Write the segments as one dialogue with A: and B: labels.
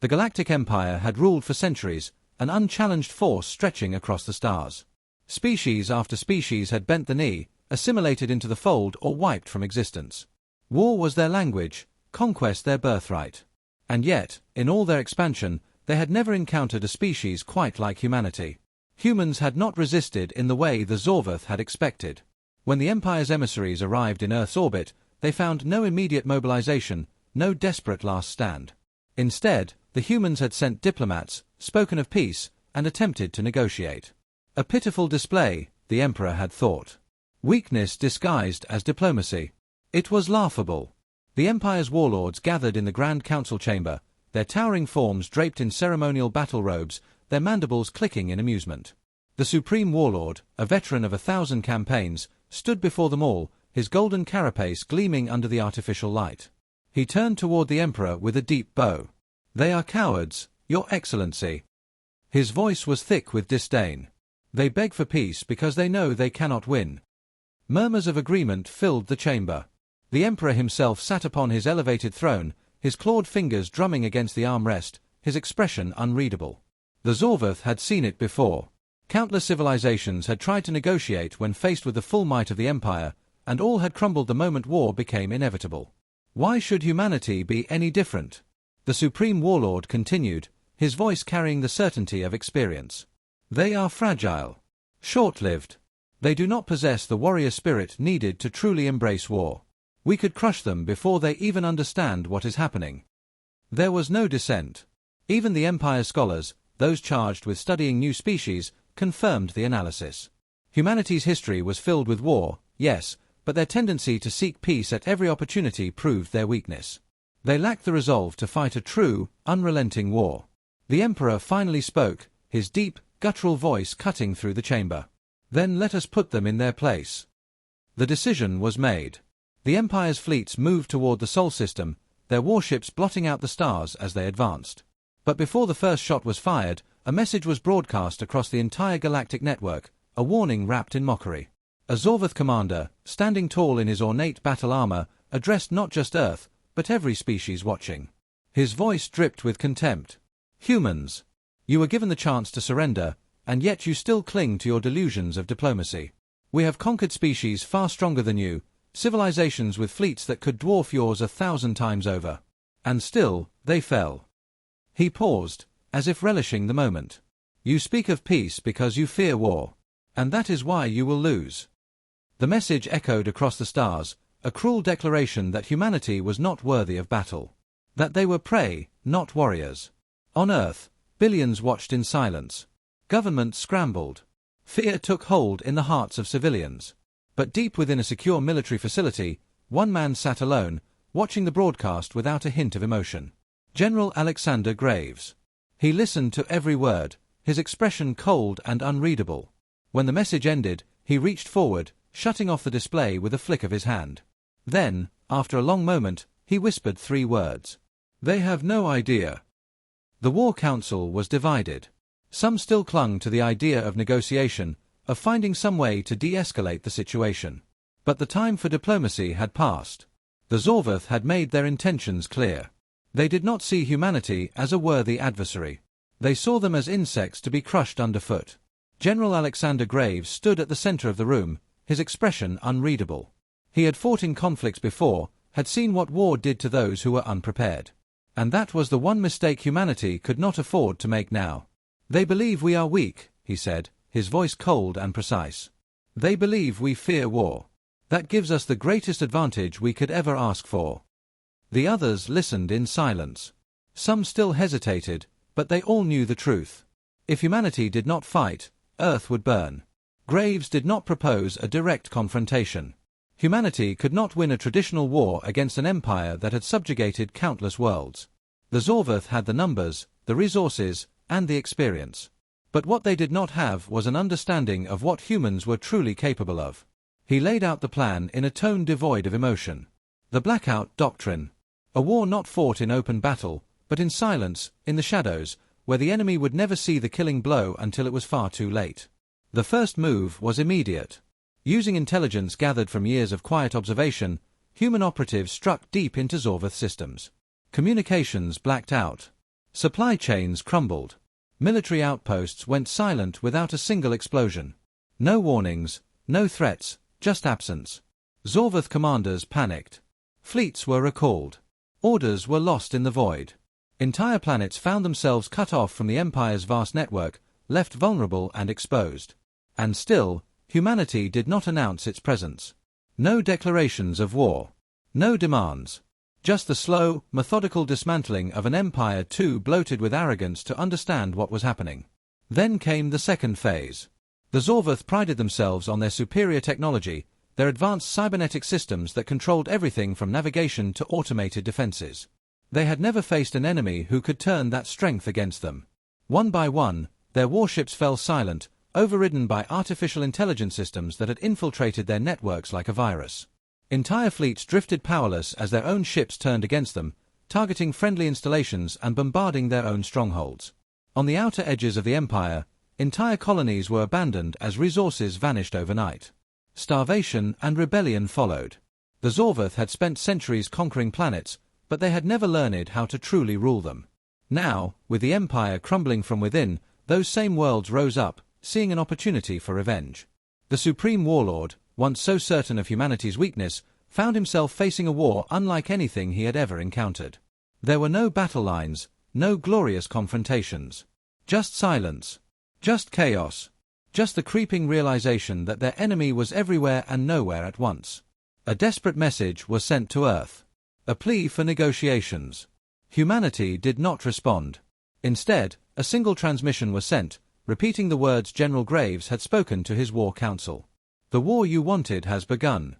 A: The Galactic Empire had ruled for centuries, an unchallenged force stretching across the stars. Species after species had bent the knee, assimilated into the fold or wiped from existence. War was their language, conquest their birthright. And yet, in all their expansion, they had never encountered a species quite like humanity. Humans had not resisted in the way the Zorvath had expected. When the Empire's emissaries arrived in Earth's orbit, they found no immediate mobilization, no desperate last stand. Instead, the humans had sent diplomats, spoken of peace, and attempted to negotiate. A pitiful display, the Emperor had thought. Weakness disguised as diplomacy. It was laughable. The Empire's warlords gathered in the Grand Council chamber, their towering forms draped in ceremonial battle robes, their mandibles clicking in amusement. The Supreme Warlord, a veteran of 1,000 campaigns, stood before them all, his golden carapace gleaming under the artificial light. He turned toward the Emperor with a deep bow. "They are cowards, Your Excellency." His voice was thick with disdain. "They beg for peace because they know they cannot win." Murmurs of agreement filled the chamber. The Emperor himself sat upon his elevated throne, his clawed fingers drumming against the armrest, his expression unreadable. The Zorvath had seen it before. Countless civilizations had tried to negotiate when faced with the full might of the Empire, and all had crumbled the moment war became inevitable. Why should humanity be any different? The Supreme Warlord continued, his voice carrying the certainty of experience. "They are fragile, short-lived. They do not possess the warrior spirit needed to truly embrace war. We could crush them before they even understand what is happening." There was no dissent. Even the Empire's scholars, those charged with studying new species, confirmed the analysis. Humanity's history was filled with war, yes, but their tendency to seek peace at every opportunity proved their weakness. They lacked the resolve to fight a true, unrelenting war. The Emperor finally spoke, his deep, guttural voice cutting through the chamber. "Then let us put them in their place." The decision was made. The Empire's fleets moved toward the Sol system, their warships blotting out the stars as they advanced. But before the first shot was fired, a message was broadcast across the entire galactic network, a warning wrapped in mockery. A Zorvath commander, standing tall in his ornate battle armor, addressed not just Earth, but every species watching. His voice dripped with contempt. "Humans, you were given the chance to surrender, and yet you still cling to your delusions of diplomacy. We have conquered species far stronger than you, civilizations with fleets that could dwarf yours 1,000 times over. And still, they fell." He paused, as if relishing the moment. "You speak of peace because you fear war. And that is why you will lose." The message echoed across the stars, a cruel declaration that humanity was not worthy of battle. That they were prey, not warriors. On Earth, billions watched in silence. Governments scrambled. Fear took hold in the hearts of civilians. But deep within a secure military facility, one man sat alone, watching the broadcast without a hint of emotion. General Alexander Graves. He listened to every word, his expression cold and unreadable. When the message ended, he reached forward, shutting off the display with a flick of his hand. Then, after a long moment, he whispered 3 words. "They have no idea." The War Council was divided. Some still clung to the idea of negotiation, of finding some way to de-escalate the situation. But the time for diplomacy had passed. The Zorvath had made their intentions clear. They did not see humanity as a worthy adversary. They saw them as insects to be crushed underfoot. General Alexander Graves stood at the center of the room, his expression unreadable. He had fought in conflicts before, had seen what war did to those who were unprepared. And that was the one mistake humanity could not afford to make now. "They believe we are weak," he said, his voice cold and precise. "They believe we fear war. That gives us the greatest advantage we could ever ask for." The others listened in silence. Some still hesitated, but they all knew the truth. If humanity did not fight, Earth would burn. Graves did not propose a direct confrontation. Humanity could not win a traditional war against an empire that had subjugated countless worlds. The Zorvath had the numbers, the resources, and the experience. But what they did not have was an understanding of what humans were truly capable of. He laid out the plan in a tone devoid of emotion. The Blackout Doctrine. A war not fought in open battle, but in silence, in the shadows, where the enemy would never see the killing blow until it was far too late. The first move was immediate. Using intelligence gathered from years of quiet observation, human operatives struck deep into Zorvath systems. Communications blacked out. Supply chains crumbled. Military outposts went silent without a single explosion. No warnings, no threats, just absence. Zorvath commanders panicked. Fleets were recalled. Orders were lost in the void. Entire planets found themselves cut off from the Empire's vast network, left vulnerable and exposed. And still, humanity did not announce its presence. No declarations of war. No demands. Just the slow, methodical dismantling of an empire too bloated with arrogance to understand what was happening. Then came the second phase. The Zorvath prided themselves on their superior technology, their advanced cybernetic systems that controlled everything from navigation to automated defenses. They had never faced an enemy who could turn that strength against them. One by one, their warships fell silent, overridden by artificial intelligence systems that had infiltrated their networks like a virus. Entire fleets drifted powerless as their own ships turned against them, targeting friendly installations and bombarding their own strongholds. On the outer edges of the Empire, entire colonies were abandoned as resources vanished overnight. Starvation and rebellion followed. The Zorvath had spent centuries conquering planets, but they had never learned how to truly rule them. Now, with the Empire crumbling from within, those same worlds rose up, seeing an opportunity for revenge. The Supreme Warlord, once so certain of humanity's weakness, found himself facing a war unlike anything he had ever encountered. There were no battle lines, no glorious confrontations. Just silence. Just chaos. Just the creeping realization that their enemy was everywhere and nowhere at once. A desperate message was sent to Earth. A plea for negotiations. Humanity did not respond. Instead, a single transmission was sent, repeating the words General Graves had spoken to his war council. The war you wanted has begun.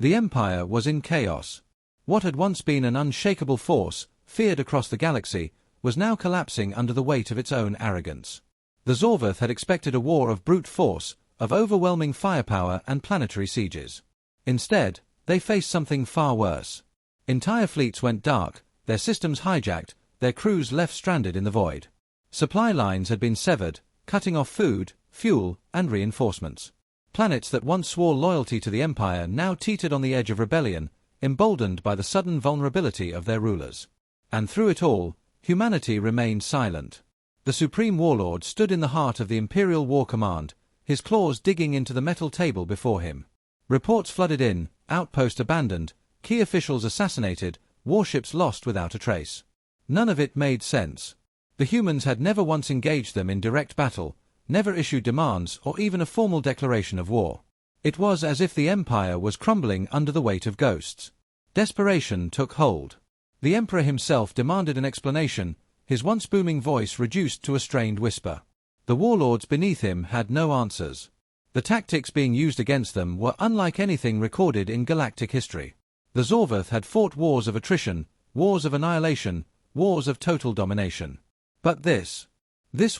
A: The Empire was in chaos. What had once been an unshakable force, feared across the galaxy, was now collapsing under the weight of its own arrogance. The Zorvath had expected a war of brute force, of overwhelming firepower and planetary sieges. Instead, they faced something far worse. Entire fleets went dark, their systems hijacked, their crews left stranded in the void. Supply lines had been severed, cutting off food, fuel, and reinforcements. Planets that once swore loyalty to the Empire now teetered on the edge of rebellion, emboldened by the sudden vulnerability of their rulers. And through it all, humanity remained silent. The Supreme Warlord stood in the heart of the Imperial War Command, his claws digging into the metal table before him. Reports flooded in, outposts abandoned, key officials assassinated, warships lost without a trace. None of it made sense. The humans had never once engaged them in direct battle, never issued demands or even a formal declaration of war. It was as if the Empire was crumbling under the weight of ghosts. Desperation took hold. The Emperor himself demanded an explanation, his once booming voice reduced to a strained whisper. The warlords beneath him had no answers. The tactics being used against them were unlike anything recorded in galactic history. The Zorvath had fought wars of attrition, wars of annihilation, wars of total domination. But this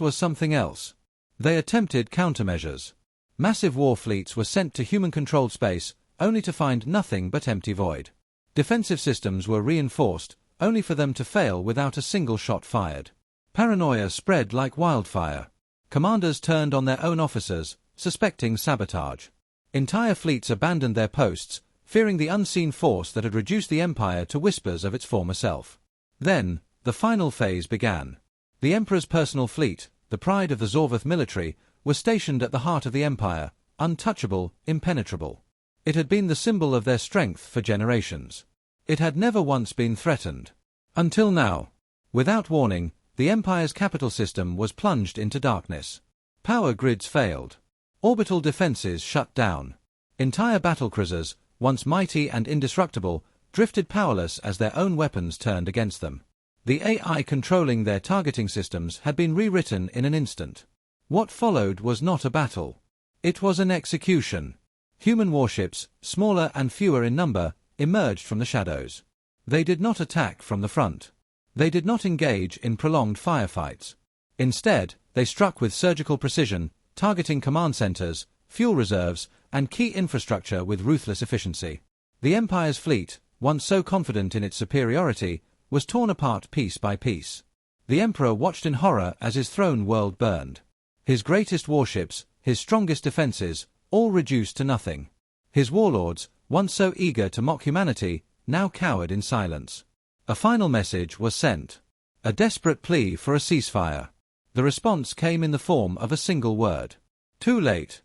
A: was something else. They attempted countermeasures. Massive war fleets were sent to human-controlled space, only to find nothing but empty void. Defensive systems were reinforced, only for them to fail without a single shot fired. Paranoia spread like wildfire. Commanders turned on their own officers, suspecting sabotage. Entire fleets abandoned their posts, fearing the unseen force that had reduced the Empire to whispers of its former self. Then, the final phase began. The Emperor's personal fleet, the pride of the Zorvath military, was stationed at the heart of the Empire, untouchable, impenetrable. It had been the symbol of their strength for generations. It had never once been threatened. Until now. Without warning, the Empire's capital system was plunged into darkness. Power grids failed. Orbital defenses shut down. Entire battle cruisers, once mighty and indestructible, drifted powerless as their own weapons turned against them. The AI controlling their targeting systems had been rewritten in an instant. What followed was not a battle. It was an execution. Human warships, smaller and fewer in number, emerged from the shadows. They did not attack from the front. They did not engage in prolonged firefights. Instead, they struck with surgical precision, targeting command centers, fuel reserves, and key infrastructure with ruthless efficiency. The Empire's fleet, once so confident in its superiority, was torn apart piece by piece. The Emperor watched in horror as his throne world burned. His greatest warships, his strongest defenses, all reduced to nothing. His warlords, once so eager to mock humanity, now cowered in silence. A final message was sent. A desperate plea for a ceasefire. The response came in the form of a single word. Too late.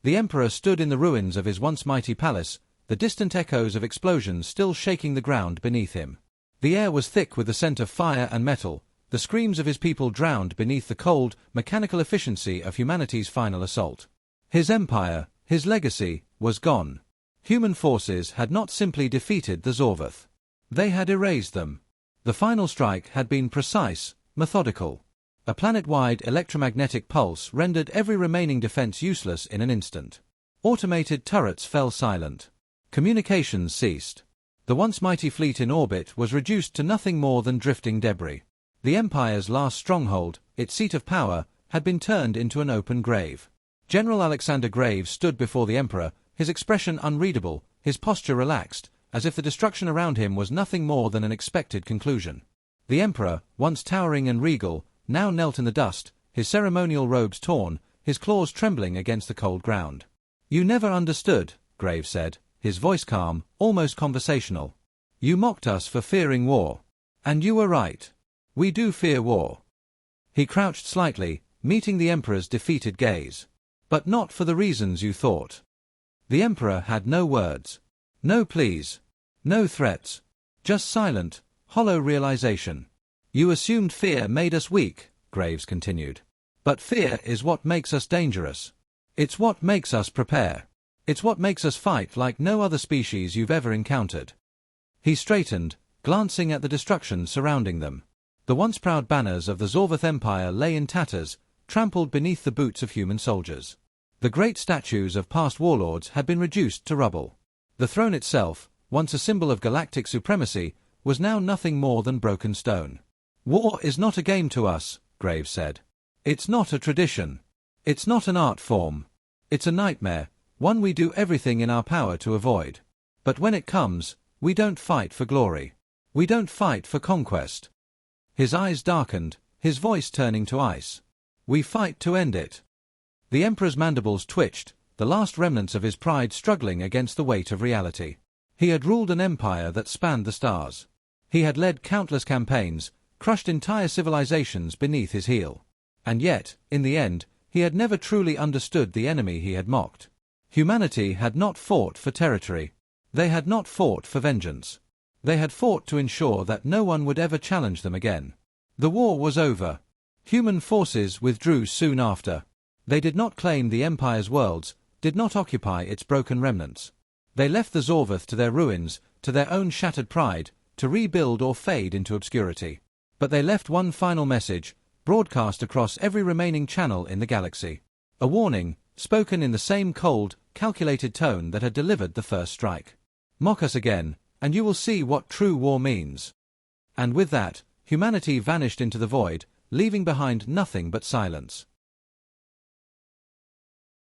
A: The Emperor stood in the ruins of his once mighty palace, the distant echoes of explosions still shaking the ground beneath him. The air was thick with the scent of fire and metal, the screams of his people drowned beneath the cold, mechanical efficiency of humanity's final assault. His empire, his legacy, was gone. Human forces had not simply defeated the Zorvath. They had erased them. The final strike had been precise, methodical. A planet-wide electromagnetic pulse rendered every remaining defense useless in an instant. Automated turrets fell silent. Communications ceased. The once mighty fleet in orbit was reduced to nothing more than drifting debris. The Empire's last stronghold, its seat of power, had been turned into an open grave. General Alexander Graves stood before the Emperor, his expression unreadable, his posture relaxed, as if the destruction around him was nothing more than an expected conclusion. The Emperor, once towering and regal, now knelt in the dust, his ceremonial robes torn, his claws trembling against the cold ground. "You never understood," Graves said, his voice calm, almost conversational. "You mocked us for fearing war. And you were right. We do fear war." He crouched slightly, meeting the Emperor's defeated gaze. "But not for the reasons you thought." The Emperor had no words. No pleas. No threats. Just silent, hollow realization. "You assumed fear made us weak," Graves continued. "But fear is what makes us dangerous. It's what makes us prepare. It's what makes us fight like no other species you've ever encountered." He straightened, glancing at the destruction surrounding them. The once proud banners of the Zorvath Empire lay in tatters, trampled beneath the boots of human soldiers. The great statues of past warlords had been reduced to rubble. The throne itself, once a symbol of galactic supremacy, was now nothing more than broken stone. "War is not a game to us," Graves said. "It's not a tradition. It's not an art form. It's a nightmare, one we do everything in our power to avoid. But when it comes, we don't fight for glory. We don't fight for conquest." His eyes darkened, his voice turning to ice. "We fight to end it." The Emperor's mandibles twitched, the last remnants of his pride struggling against the weight of reality. He had ruled an empire that spanned the stars. He had led countless campaigns, crushed entire civilizations beneath his heel. And yet, in the end, he had never truly understood the enemy he had mocked. Humanity had not fought for territory. They had not fought for vengeance. They had fought to ensure that no one would ever challenge them again. The war was over. Human forces withdrew soon after. They did not claim the Empire's worlds, did not occupy its broken remnants. They left the Zorvath to their ruins, to their own shattered pride, to rebuild or fade into obscurity. But they left one final message, broadcast across every remaining channel in the galaxy. A warning, spoken in the same cold, calculated tone that had delivered the first strike. "Mock us again, and you will see what true war means." And with that, humanity vanished into the void, leaving behind nothing but silence.